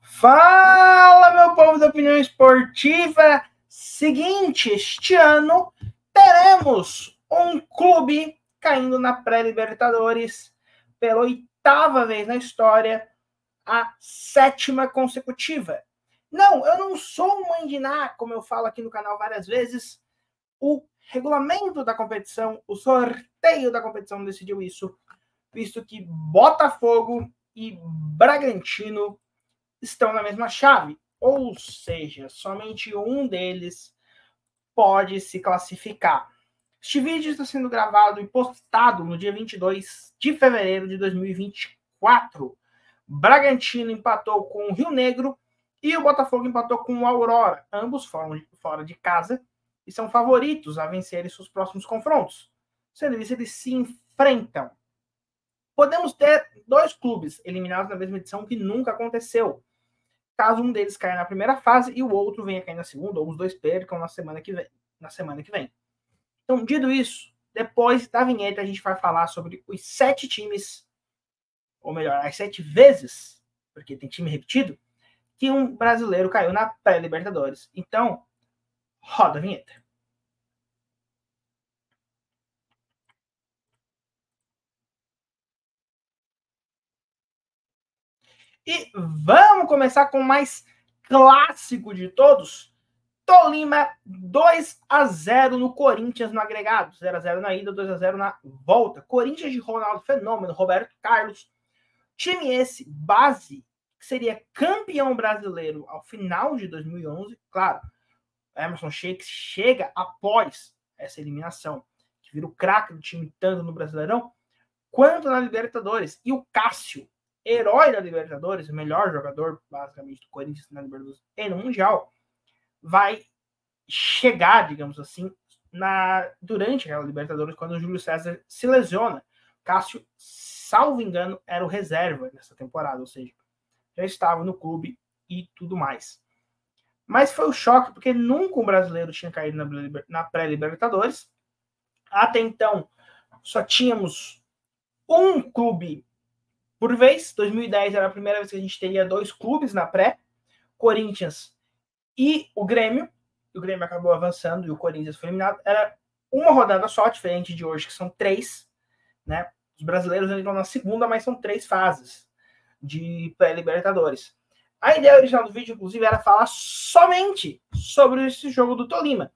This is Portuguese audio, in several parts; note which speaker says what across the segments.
Speaker 1: Fala, meu povo da opinião esportiva! Seguinte, este ano teremos um clube caindo na pré-Libertadores pela 8ª vez na história, a 7ª consecutiva. Não, eu não sou um mandiná, como eu falo aqui no canal várias vezes. O regulamento da competição, o sorteio da competição decidiu isso, visto que Botafogo e Bragantino estão na mesma chave, ou seja, somente um deles pode se classificar. Este vídeo está sendo gravado e postado no dia 22 de fevereiro de 2024. Bragantino empatou com o Rio Negro e o Botafogo empatou com o Aurora. Ambos fora de casa e são favoritos a vencerem seus próximos confrontos. Sendo isso, eles se enfrentam. Podemos ter dois clubes eliminados na mesma edição, que nunca aconteceu. Caso um deles caia na primeira fase e o outro venha cair na segunda, ou os dois percam na semana que vem. Então, dito isso, depois da vinheta a gente vai falar sobre os 7 times, ou melhor, as 7 vezes, porque tem time repetido, que um brasileiro caiu na pré-Libertadores. Então, roda a vinheta. E vamos começar com o mais clássico de todos. Tolima 2-0 no Corinthians no agregado. 0-0 na ida, 2-0 na volta. Corinthians de Ronaldo Fenômeno, Roberto Carlos. Time esse, base, que seria campeão brasileiro ao final de 2011. Claro, Emerson Sheik chega após essa eliminação, que vira o craque do time tanto no Brasileirão quanto na Libertadores. E o Cássio, herói da Libertadores, o melhor jogador, basicamente, do Corinthians na Libertadores e no Mundial, vai chegar, digamos assim, durante a Libertadores, quando o Júlio César se lesiona. Cássio, salvo engano, era o reserva nessa temporada, ou seja, já estava no clube e tudo mais. Mas foi o choque, porque nunca um brasileiro tinha caído na pré-Libertadores. Até então, só tínhamos um clube por vez. 2010 era a primeira vez que a gente teria 2 clubes na pré, Corinthians e o Grêmio. O Grêmio acabou avançando e o Corinthians foi eliminado. Era uma rodada só, diferente de hoje, que são 3, né? Os brasileiros entram na segunda, mas são 3 fases de pré-Libertadores. A ideia original do vídeo, inclusive, era falar somente sobre esse jogo do Tolima.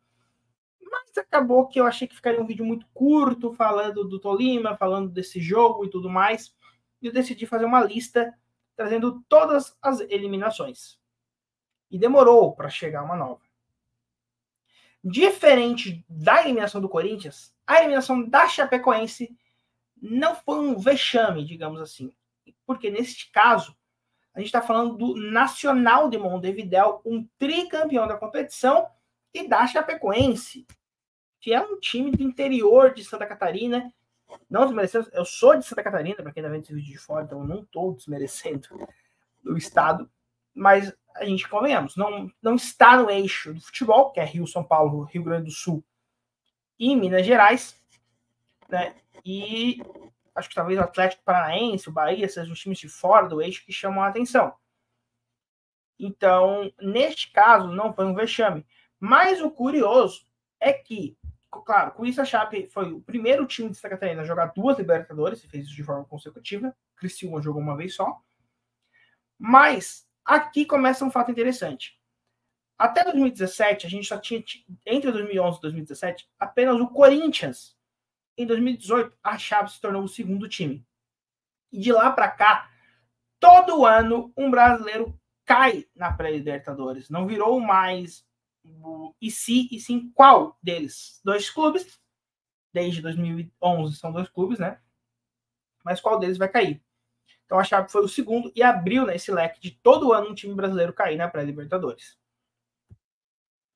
Speaker 1: Mas acabou que eu achei que ficaria um vídeo muito curto, falando do Tolima, falando desse jogo e tudo mais. E eu decidi fazer uma lista trazendo todas as eliminações. E demorou para chegar uma nova. Diferente da eliminação do Corinthians, a eliminação da Chapecoense não foi um vexame, digamos assim. Porque neste caso, a gente está falando do Nacional de Montevidéu, um tricampeão da competição, e da Chapecoense, que é um time do interior de Santa Catarina. Não desmerecendo, eu sou de Santa Catarina, para quem está vendo esse vídeo de fora, então eu não estou desmerecendo o estado, mas a gente, convenhamos, não está no eixo do futebol, que é Rio, São Paulo, Rio Grande do Sul e Minas Gerais, né? E acho que talvez o Atlético Paranaense, o Bahia, sejam os times de fora do eixo que chamam a atenção. Então, neste caso, não foi um vexame. Mas o curioso é que, claro, com isso a Chape foi o primeiro time de Santa Catarina a jogar 2 Libertadores, e fez isso de forma consecutiva. Criciúma jogou uma vez só. Mas aqui começa um fato interessante. Até 2017, a gente só tinha, entre 2011 e 2017, apenas o Corinthians. Em 2018, a Chape se tornou o segundo time. E de lá para cá, todo ano, um brasileiro cai na pré-Libertadores. Não virou mais e sim qual deles? 2 clubes. Desde 2011 são 2 clubes, né? Mas qual deles vai cair? Então a Chape foi o segundo e abriu nesse leque de todo ano um time brasileiro cair na pré-Libertadores.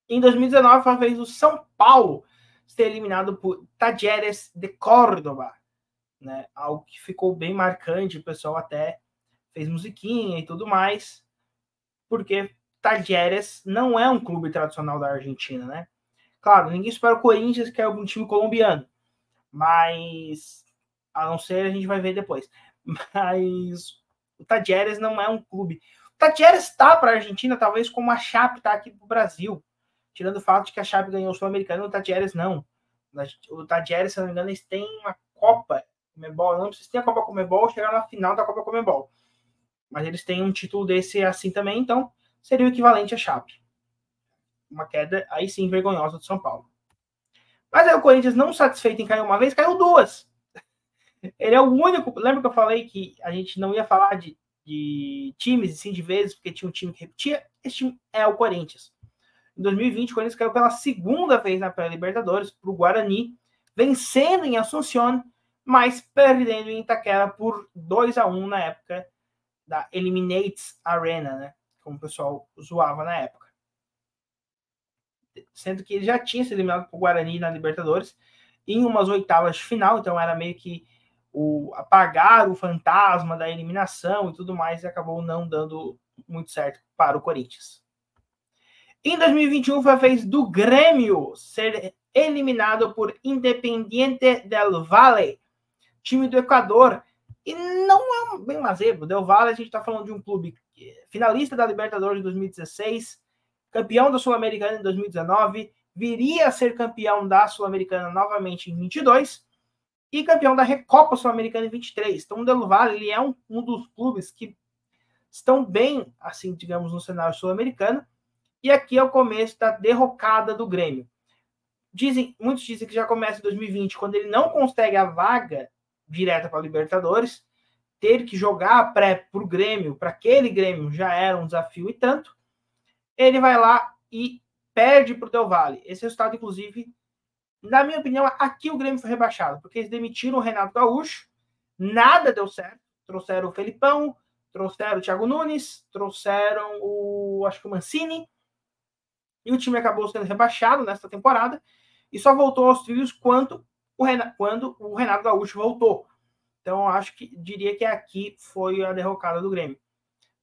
Speaker 1: Em 2019 foi a vez do São Paulo ser eliminado por Talleres de Córdoba, né? Algo que ficou bem marcante, o pessoal até fez musiquinha e tudo mais, porque Talleres não é um clube tradicional da Argentina, né? Claro, ninguém espera o Corinthians, que é um time colombiano, mas a não ser, a gente vai ver depois. Mas o Talleres não é um clube. Tajeres está para a Argentina, talvez como a Chape está aqui para o Brasil. Tirando o fato de que a Chape ganhou o Sul-Americano, o Tajeres não. O Tajeres, se não me engano, eles têm uma Copa Comebol. Eu não sei se tem a Copa Comebol ou chegar na final da Copa Comebol. Mas eles têm um título desse assim também, então seria o equivalente à Chape. Uma queda, aí sim, vergonhosa do São Paulo. Mas aí o Corinthians, não satisfeito em cair uma vez, caiu duas. Ele é o único... Lembra que eu falei que a gente não ia falar de times, e sim de vezes, porque tinha um time que repetia? Esse time é o Corinthians. Em 2020, o Corinthians caiu pela segunda vez na pré-Libertadores para o Guarani, vencendo em Assunción, mas perdendo em Itaquera por 2-1 na época da Eliminates Arena, né? Como o pessoal zoava na época. Sendo que ele já tinha sido eliminado por Guarani na Libertadores em umas oitavas de final, então era meio que apagar o fantasma da eliminação e tudo mais, e acabou não dando muito certo para o Corinthians. Em 2021 foi a vez do Grêmio ser eliminado por Independiente del Valle, time do Equador. E não é bem um zebra. Del Valle, a gente está falando de um clube finalista da Libertadores de 2016, campeão da Sul-Americana em 2019, viria a ser campeão da Sul-Americana novamente em 22 e campeão da Recopa Sul-Americana em 23. Então o Del Valle ele é um dos clubes que estão bem, assim, digamos, no cenário sul-americano. E aqui é o começo da derrocada do Grêmio. Muitos dizem que já começa em 2020, quando ele não consegue a vaga direta para a Libertadores, ter que jogar a pré para o Grêmio, para aquele Grêmio, já era um desafio e tanto. Ele vai lá e perde para o Del Valle. Esse resultado, inclusive, na minha opinião, aqui o Grêmio foi rebaixado, porque eles demitiram o Renato Gaúcho, nada deu certo. Trouxeram o Felipão, trouxeram o Thiago Nunes, trouxeram acho que o Mancini, e o time acabou sendo rebaixado nesta temporada e só voltou aos trilhos quando o Renato Gaúcho voltou. Então, acho que diria que aqui foi a derrocada do Grêmio.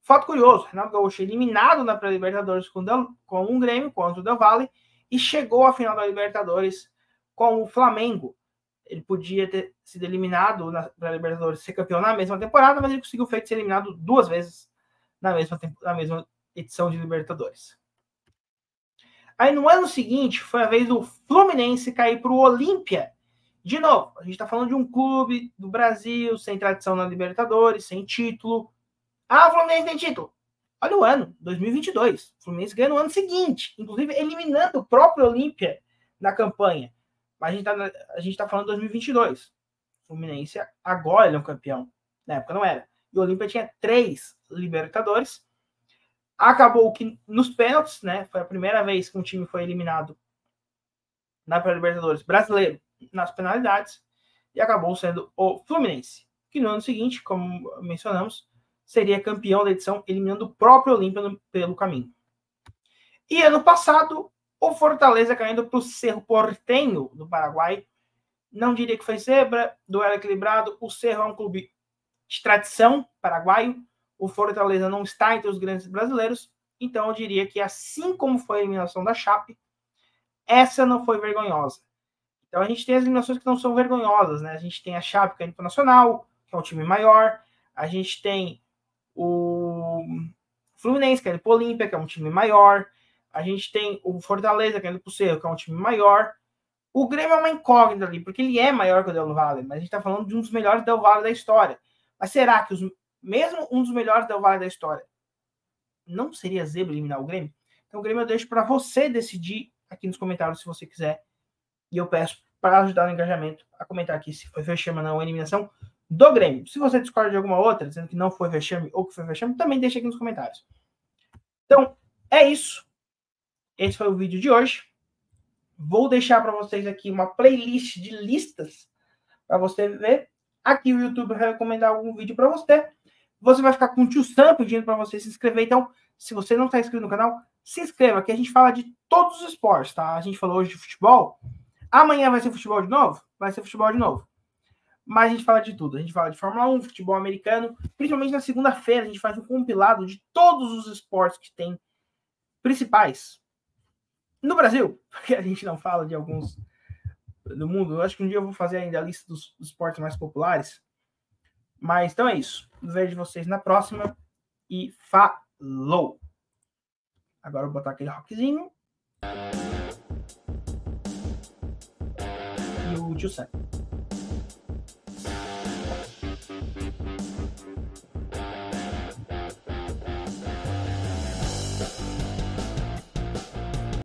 Speaker 1: Fato curioso, Renato Gaúcho eliminado na pré-Libertadores com um Grêmio contra o Del Valle e chegou à final da Libertadores com o Flamengo. Ele podia ter sido eliminado na pré-Libertadores, ser campeão na mesma temporada, mas ele conseguiu ser eliminado 2 vezes na mesma edição de Libertadores. Aí no ano seguinte, foi a vez do Fluminense cair para o Olímpia. De novo, a gente está falando de um clube do Brasil, sem tradição na Libertadores, sem título. Ah, o Fluminense tem título. Olha o ano, 2022. O Fluminense ganha no ano seguinte, inclusive eliminando o próprio Olímpia na campanha. Mas a gente tá falando de 2022. O Fluminense agora ele é um campeão. Na época não era. E o Olímpia tinha 3 Libertadores. Acabou que nos pênaltis, né? Foi a primeira vez que um time foi eliminado na pré-Libertadores brasileiro nas penalidades e acabou sendo o Fluminense, que no ano seguinte, como mencionamos, seria campeão da edição, eliminando o próprio Olímpia pelo caminho. E ano passado, o Fortaleza caindo para o Cerro Porteño do Paraguai. Não diria que foi zebra, duelo equilibrado. O Cerro é um clube de tradição paraguaio. O Fortaleza não está entre os grandes brasileiros, então eu diria que assim como foi a eliminação da Chape, essa não foi vergonhosa. Então a gente tem as eliminações que não são vergonhosas, né? A gente tem a Chape caindo para o Nacional, que é um time maior, a gente tem o Fluminense caindo para o Olímpia, que é um time maior, a gente tem o Fortaleza caindo para o Cerro, que é um time maior. O Grêmio é uma incógnita ali, porque ele é maior que o Del Valle, mas a gente está falando de um dos melhores Del Valle da história. Mas será que mesmo um dos melhores Del Valle da história não seria zebra eliminar o Grêmio? Então o Grêmio eu deixo para você decidir aqui nos comentários se você quiser. E eu peço para ajudar no engajamento a comentar aqui se foi vexame ou não a eliminação do Grêmio. Se você discorda de alguma outra, dizendo que não foi vexame ou que foi vexame, também deixa aqui nos comentários. Então, é isso. Esse foi o vídeo de hoje. Vou deixar para vocês aqui uma playlist de listas para você ver. Aqui o YouTube vai recomendar algum vídeo para você. Você vai ficar com o tio Sam pedindo para você se inscrever. Então, se você não está inscrito no canal, se inscreva. Aqui a gente fala de todos os esportes, tá? A gente falou hoje de futebol. Amanhã vai ser futebol de novo? Vai ser futebol de novo. Mas a gente fala de tudo. A gente fala de Fórmula 1, futebol americano. Principalmente na segunda-feira, a gente faz um compilado de todos os esportes que tem principais no Brasil. Porque a gente não fala de alguns do mundo. Eu acho que um dia eu vou fazer ainda a lista dos esportes mais populares. Mas então é isso. Vejo vocês na próxima. E Falou! Agora eu vou botar aquele rockzinho. E o tio Sam.